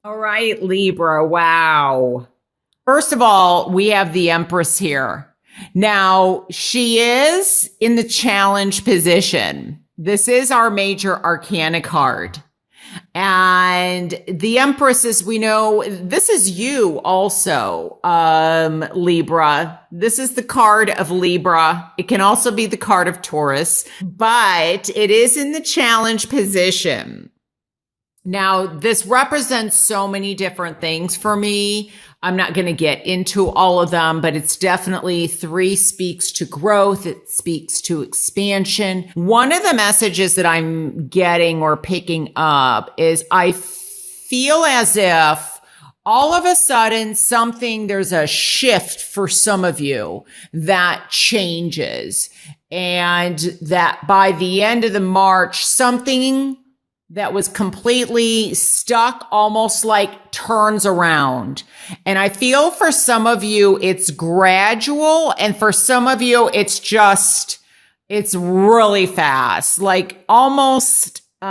All right, Libra. Wow. First of all, we have the Empress here. Now, she is in the challenge position. This is our major arcana card. And the Empress, as we know, this is you also, Libra. This is the card of Libra. It can also be the card of Taurus, but it is in the challenge position. Now, this represents so many different things for me. I'm not going to get into all of them, but it's definitely 3 speaks to growth. It speaks to expansion. One of the messages that I'm getting or picking up is I feel as if all of a sudden there's a shift for some of you that changes, and that by the end of the March, something that was completely stuck almost like turns around. And I feel for some of you, it's gradual. And for some of you, it's really fast, like almost, we've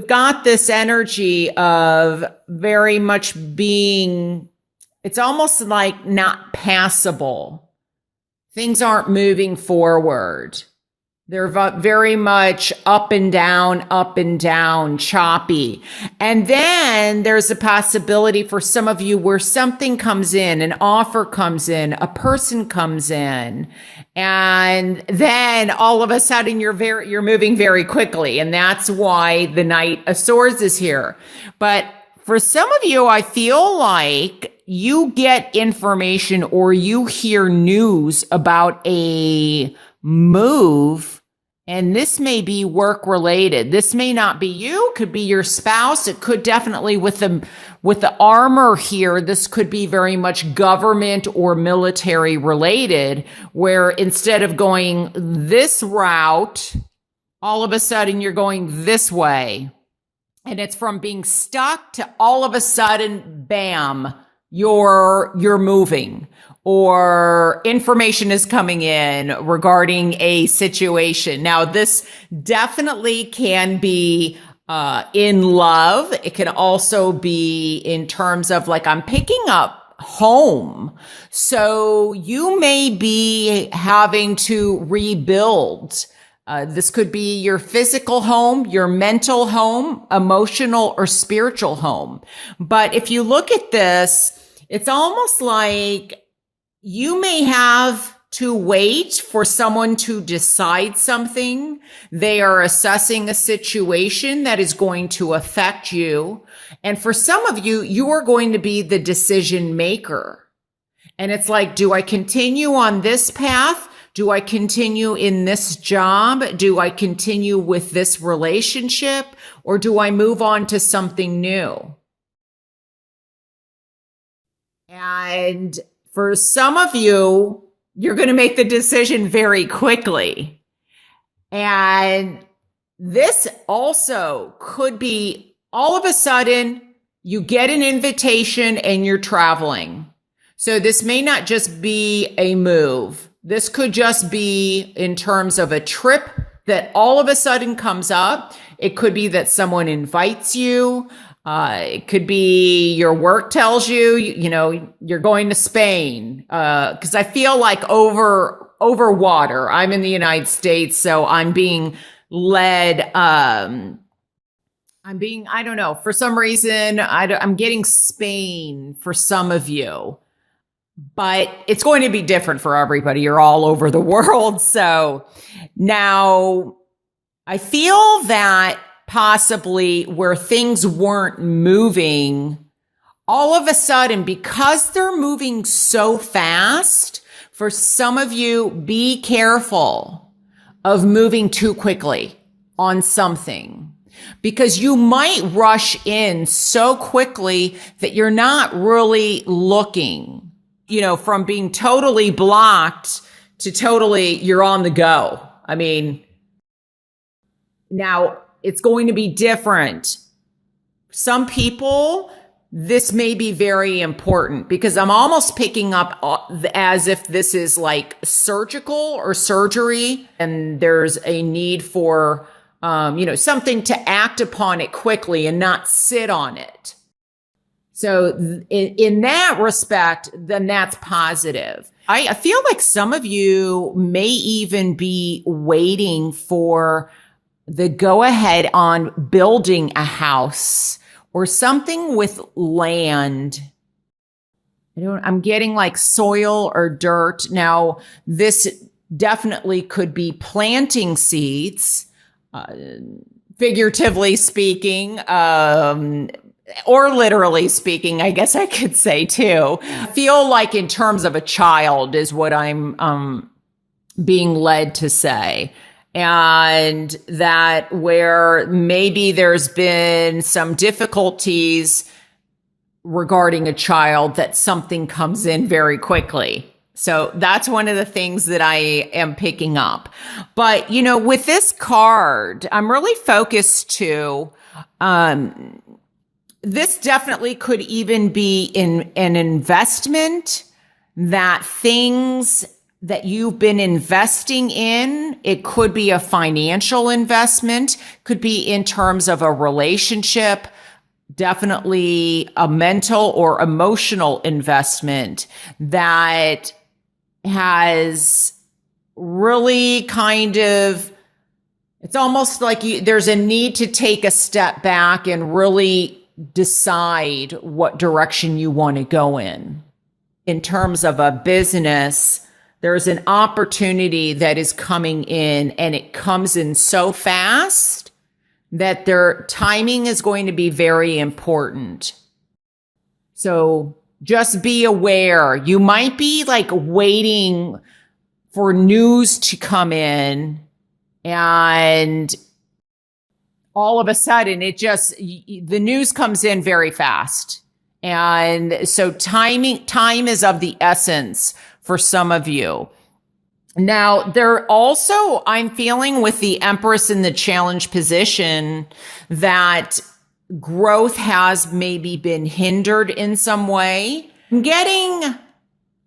got this energy of very much being, it's almost like not passable. Things aren't moving forward. They're very much up and down, choppy. And then there's a possibility for some of you where something comes in, an offer comes in, a person comes in, and then all of a sudden you're moving very quickly. And that's why the Knight of Swords is here. But for some of you, I feel like you get information or you hear news about a move, and this may be work related. This may not be you, could be your spouse. It could definitely with the armor here, this could be very much government or military related, where instead of going this route, all of a sudden you're going this way. And it's from being stuck to all of a sudden, bam, you're moving, or information is coming in regarding a situation. Now, this definitely can be in love. It can also be in terms of like, I'm picking up home. So you may be having to rebuild. This could be your physical home, your mental home, emotional or spiritual home. But if you look at this, it's almost like you may have to wait for someone to decide something. They are assessing a situation that is going to affect you. And for some of you, you are going to be the decision maker. And it's like, do I continue on this path? Do I continue in this job? Do I continue with this relationship? Or do I move on to something new? And for some of you, you're going to make the decision very quickly. And this also could be all of a sudden you get an invitation and you're traveling. So this may not just be a move. This could just be in terms of a trip that all of a sudden comes up. It could be that someone invites you. It could be your work tells you, you're going to Spain. Cause I feel like over water, I'm in the United States. So I'm being led, I don't know, for some reason, I'm getting Spain for some of you, but it's going to be different for everybody. You're all over the world. So now I feel that possibly where things weren't moving, all of a sudden, because they're moving so fast, for some of you, be careful of moving too quickly on something, because you might rush in so quickly that you're not really looking, from being totally blocked to totally you're on the go. I mean, now, it's going to be different. Some people, this may be very important because I'm almost picking up as if this is like surgical or surgery, and there's a need for something to act upon it quickly and not sit on it. So in that respect, then that's positive. I feel like some of you may even be waiting for the go ahead on building a house or something with land. I'm getting like soil or dirt. Now, this definitely could be planting seeds, figuratively speaking, or literally speaking, I guess I could say too. I feel like in terms of a child is what I'm being led to say. And that where maybe there's been some difficulties regarding a child, that something comes in very quickly. So that's one of the things that I am picking up. But, with this card, I'm really focused to, this definitely could even be in an investment, that things that you've been investing in, it could be a financial investment, could be in terms of a relationship, definitely a mental or emotional investment that has really kind of, it's almost like there's a need to take a step back and really decide what direction you want to go in. In terms of a business, there's an opportunity that is coming in, and it comes in so fast that their timing is going to be very important. So just be aware. You might be like waiting for news to come in, and all of a sudden the news comes in very fast. And so time is of the essence for some of you. Now, I'm feeling with the Empress in the challenge position that growth has maybe been hindered in some way. I'm getting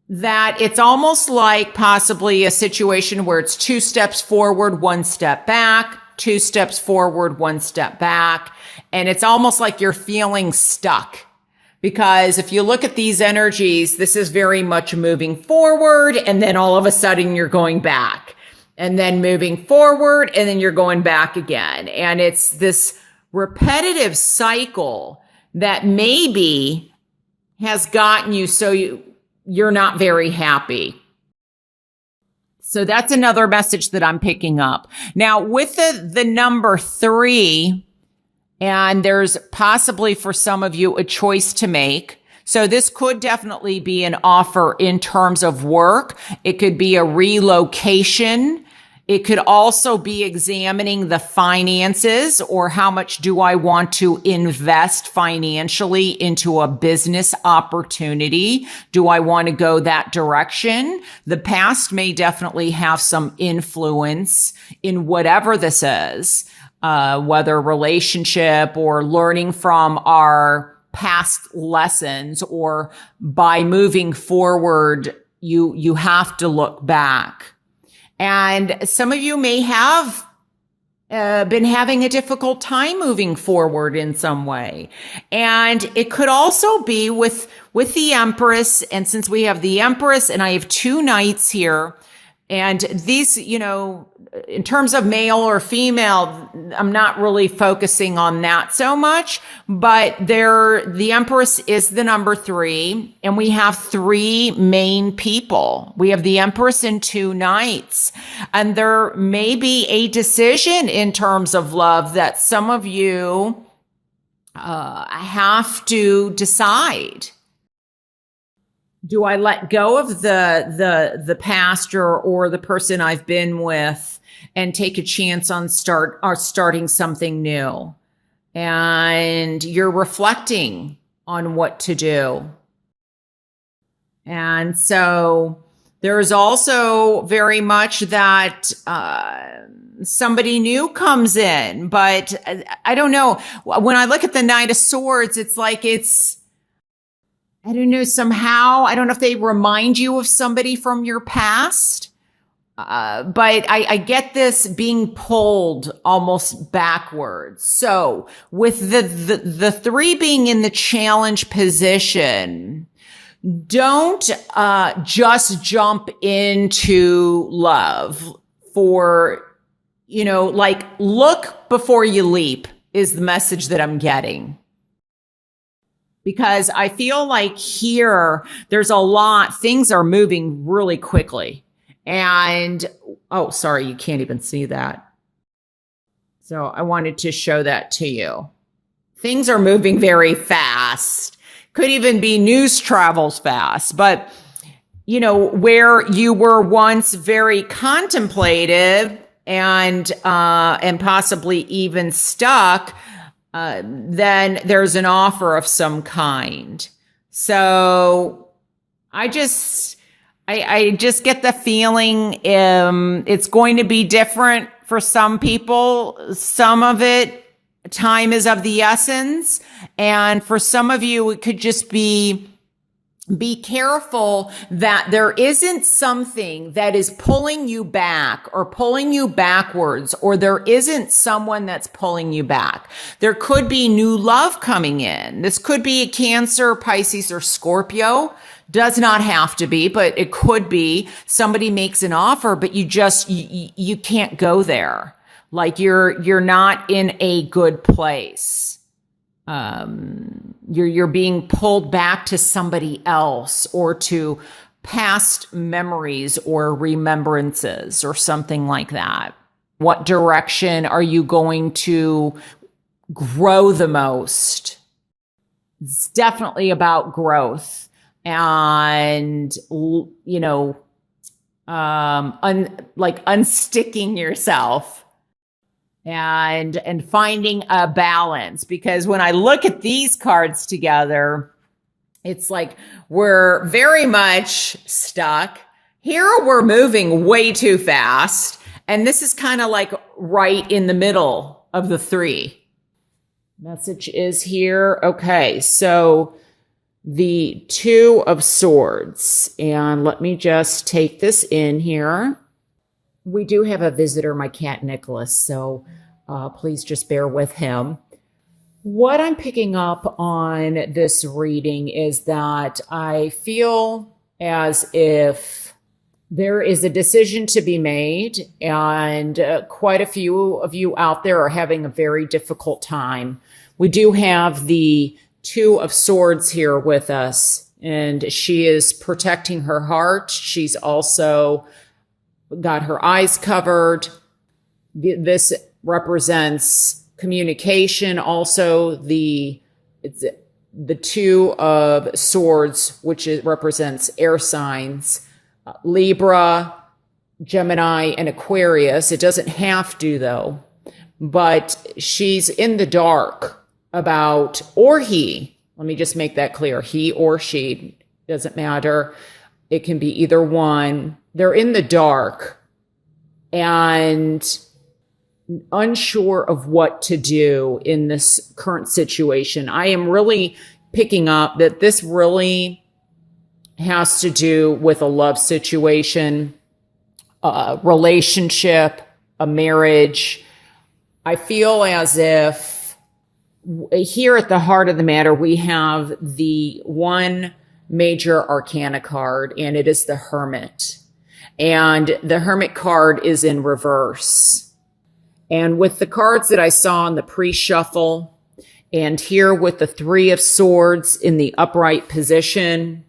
that it's almost like possibly a situation where it's 2 steps forward, 1 step back, 2 steps forward, 1 step back. And it's almost like you're feeling stuck. Because if you look at these energies, this is very much moving forward, and then all of a sudden you're going back, and then moving forward, and then you're going back again. And it's this repetitive cycle that maybe has gotten you so you're not very happy. So that's another message that I'm picking up. Now, with the number 3, and there's possibly for some of you a choice to make. So this could definitely be an offer in terms of work. It could be a relocation. It could also be examining the finances, or how much do I want to invest financially into a business opportunity? Do I want to go that direction? The past may definitely have some influence in whatever this is. Whether relationship or learning from our past lessons, or by moving forward, you have to look back. And some of you may have been having a difficult time moving forward in some way. And it could also be with the Empress. And since we have the Empress and I have 2 Knights here, and these, in terms of male or female, I'm not really focusing on that so much, but the Empress is the number 3, and we have 3 main people. We have the Empress and 2 Knights, and there may be a decision in terms of love that some of you have to decide. Do I let go of the past or the person I've been with and take a chance on starting something new? And you're reflecting on what to do. And so there's also very much that somebody new comes in, but I don't know. When I look at the Knight of Swords, it's like I don't know, somehow, I don't know if they remind you of somebody from your past. But I get this being pulled almost backwards. So with the three being in the challenge position, don't just jump into love for, like, look before you leap is the message that I'm getting. Because I feel like here there's a lot, things are moving really quickly. And, oh, sorry, you can't even see that. So I wanted to show that to you. Things are moving very fast. Could even be news travels fast. But, where you were once very contemplative and possibly even stuck, then there's an offer of some kind. So I just get the feeling it's going to be different for some people. Some of it, time is of the essence. And for some of you, it could just be careful that there isn't something that is pulling you back or pulling you backwards, or there isn't someone that's pulling you back. There could be new love coming in. This could be a Cancer, Pisces, or Scorpio. Does not have to be, but it could be somebody makes an offer, but you can't go there. Like you're not in a good place. You're being pulled back to somebody else or to past memories or remembrances or something like that. What direction are you going to grow the most? It's definitely about growth. And, unsticking yourself and finding a balance. Because when I look at these cards together, it's like we're very much stuck. Here we're moving way too fast. And this is kind of like right in the middle of the three. Message is here. Okay, so the Two of Swords. And let me just take this in here. We do have a visitor, my cat Nicholas, so please just bear with him. What I'm picking up on this reading is that I feel as if there is a decision to be made, and quite a few of you out there are having a very difficult time. We do have the Two of Swords here with us, and she is protecting her heart. She's also got her eyes covered. This represents communication. Also, it's the Two of Swords, which represents air signs, Libra, Gemini, and Aquarius. It doesn't have to, though, but she's in the dark about, or he, let me just make that clear, he or she, doesn't matter. It can be either one. They're in the dark and unsure of what to do in this current situation. I am really picking up that this really has to do with a love situation, a relationship, a marriage. I feel as if here at the heart of the matter, we have the one major arcana card, and it is the Hermit. And the Hermit card is in reverse. And with the cards that I saw in the pre-shuffle, and here with the Three of Swords in the upright position,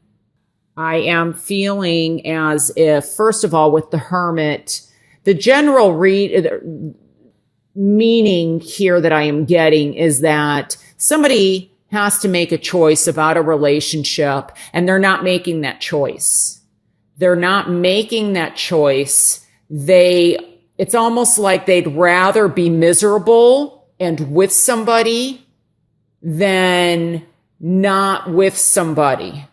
I am feeling as if, first of all, with the Hermit, the general meaning here that I am getting is that somebody has to make a choice about a relationship, and they're not making that choice. They're not making that choice. It's almost like they'd rather be miserable and with somebody than not with somebody.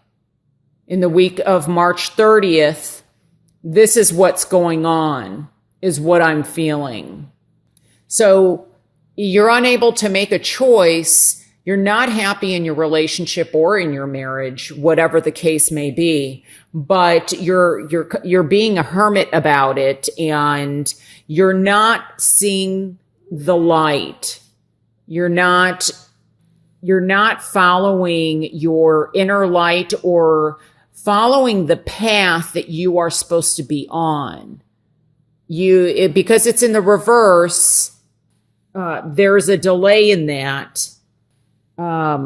In the week of March 30th, this is what's going on, is what I'm feeling. So you're unable to make a choice you're not happy in your relationship or in your marriage, whatever the case may be, but you're being a hermit about it, and you're not seeing the light. You're not following your inner light or following the path that you are supposed to be on. Because it's in the reverse, there's a delay in that. I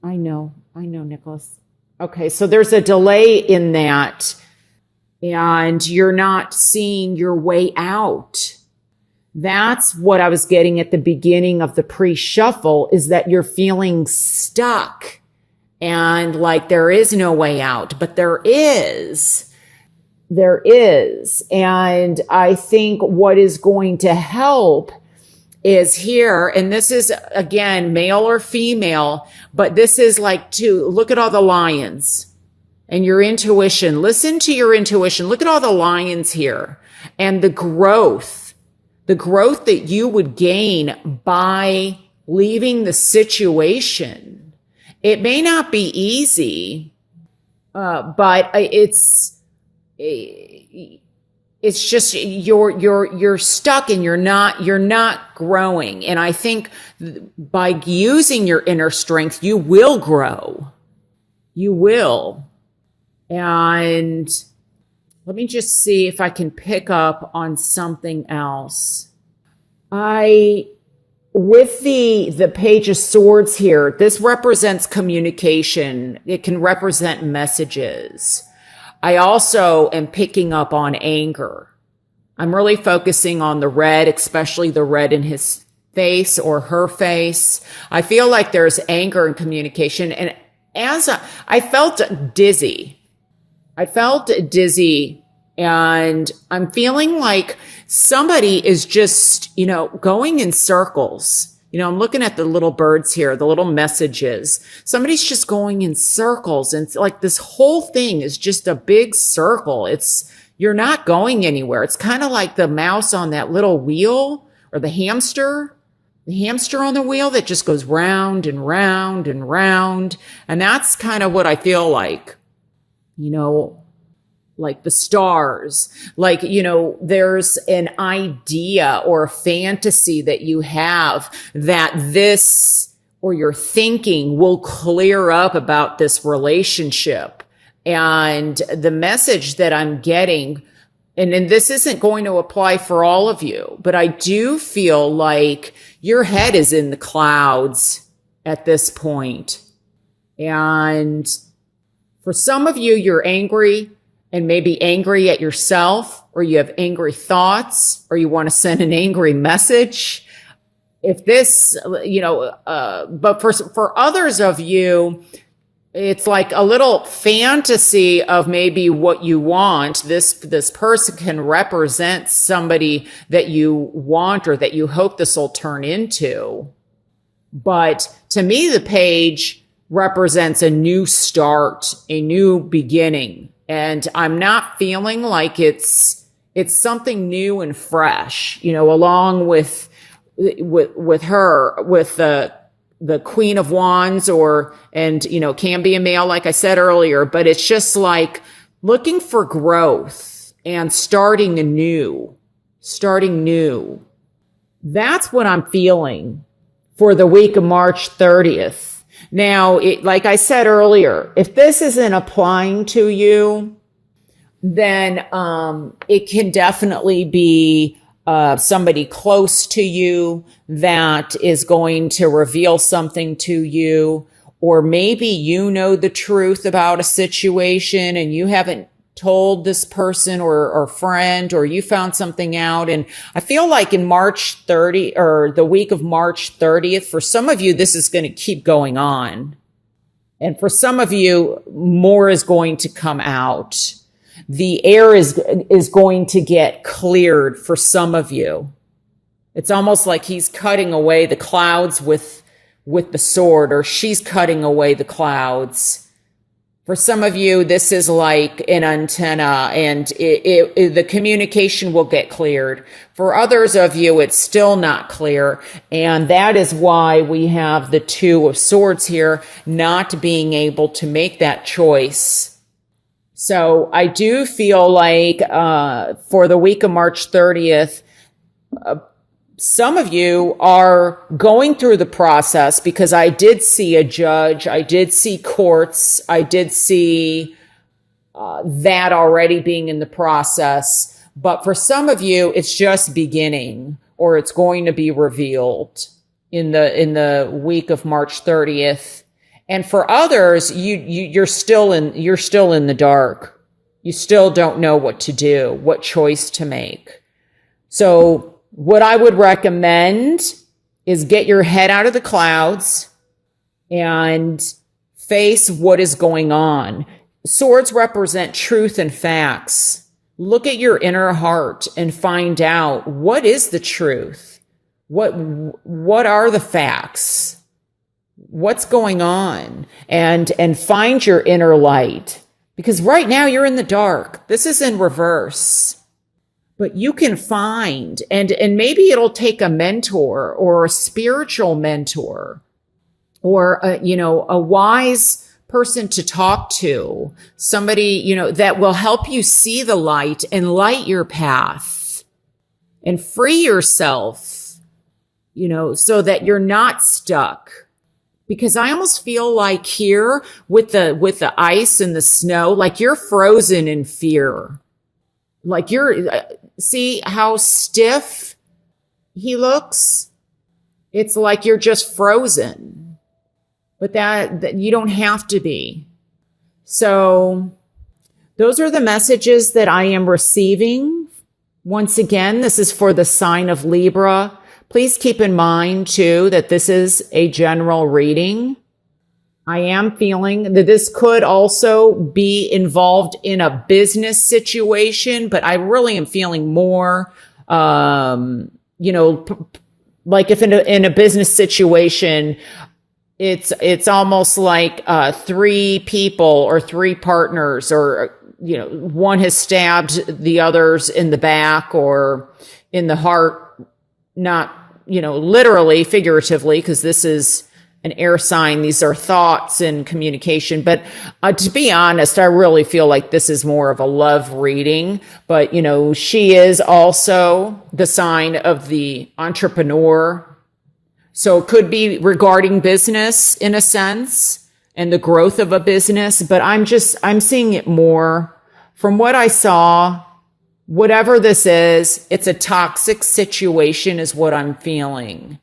know, Nicholas. Okay, so there's a delay in that, and you're not seeing your way out. That's what I was getting at the beginning of the pre-shuffle, is that you're feeling stuck and like there is no way out, but there is. There is. And I think what is going to help is here, and this is, again, male or female, but this is like to look at all the lions and your intuition. Listen to your intuition. Look at all the lions here and the growth that you would gain by leaving the situation. It may not be easy, but it's just you're stuck and you're not growing. And I think by using your inner strength, you will grow. You will. And let me just see if I can pick up on something else. With the Page of Swords here, this represents communication. It can represent messages. I also am picking up on anger. I'm really focusing on the red, especially the red in his face or her face. I feel like there's anger in communication. And I felt dizzy. And I'm feeling like somebody is just, going in circles. I'm looking at the little birds here, the little messages. Somebody's just going in circles, and it's like this whole thing is just a big circle. You're not going anywhere. It's kind of like the mouse on that little wheel, or the hamster on the wheel that just goes round and round and round. And that's kind of what I feel like, like the stars, like, there's an idea or a fantasy that you have that this, or your thinking will clear up about this relationship. And the message that I'm getting, and this isn't going to apply for all of you, but I do feel like your head is in the clouds at this point. And for some of you, you're angry, and maybe angry at yourself, or you have angry thoughts, or you want to send an angry message. If this, but for others of you, it's like a little fantasy of maybe what you want. This person can represent somebody that you want or that you hope this will turn into. But to me, the page represents a new start, a new beginning. And I'm not feeling like it's something new and fresh, along with her, with the Queen of Wands, can be a male, like I said earlier, but it's just like looking for growth and starting new. That's what I'm feeling for the week of March 30th. Now, like I said earlier, if this isn't applying to you, then it can definitely be somebody close to you that is going to reveal something to you, or maybe you know the truth about a situation and you haven't told this person or friend, or you found something out. And I feel like in March 30, or the week of March 30th, for some of you, this is going to keep going on. And for some of you, more is going to come out. The air is going to get cleared for some of you. It's almost like he's cutting away the clouds with the sword, or she's cutting away the clouds. For some of you, this is like an antenna and the communication will get cleared. For others of you, it's still not clear. And that is why we have the Two of Swords here, not being able to make that choice. So I do feel like for the week of March 30th, some of you are going through the process, because I did see a judge, I did see courts, I did see that already being in the process. But for some of you, it's just beginning, or it's going to be revealed in the week of March 30th. And for others, you're still in the dark. You still don't know what to do, what choice to make. So what I would recommend is get your head out of the clouds and face what is going on. Swords represent truth and facts. Look at your inner heart and find out, what is the truth? What are the facts? What's going on? And find your inner light. Because right now you're in the dark. This is in reverse. But you can find, and maybe it'll take a mentor or a spiritual mentor or a wise person to talk to, somebody, that will help you see the light and light your path and free yourself, so that you're not stuck. Because I almost feel like here with the ice and the snow, like you're frozen in fear. Like see how stiff he looks? It's like you're just frozen. But that you don't have to be. So those are the messages that I am receiving. Once again, this is for the sign of Libra. Please keep in mind too that this is a general reading. I am feeling that this could also be involved in a business situation, but I really am feeling more, like if in a business situation, it's almost like 3 people or 3 partners, or one has stabbed the others in the back or in the heart, not literally, figuratively, because this is an air sign. These are thoughts and communication. But to be honest, I really feel like this is more of a love reading. But, she is also the sign of the entrepreneur. So it could be regarding business in a sense and the growth of a business. But I'm seeing it more from what I saw. Whatever this is, it's a toxic situation is what I'm feeling.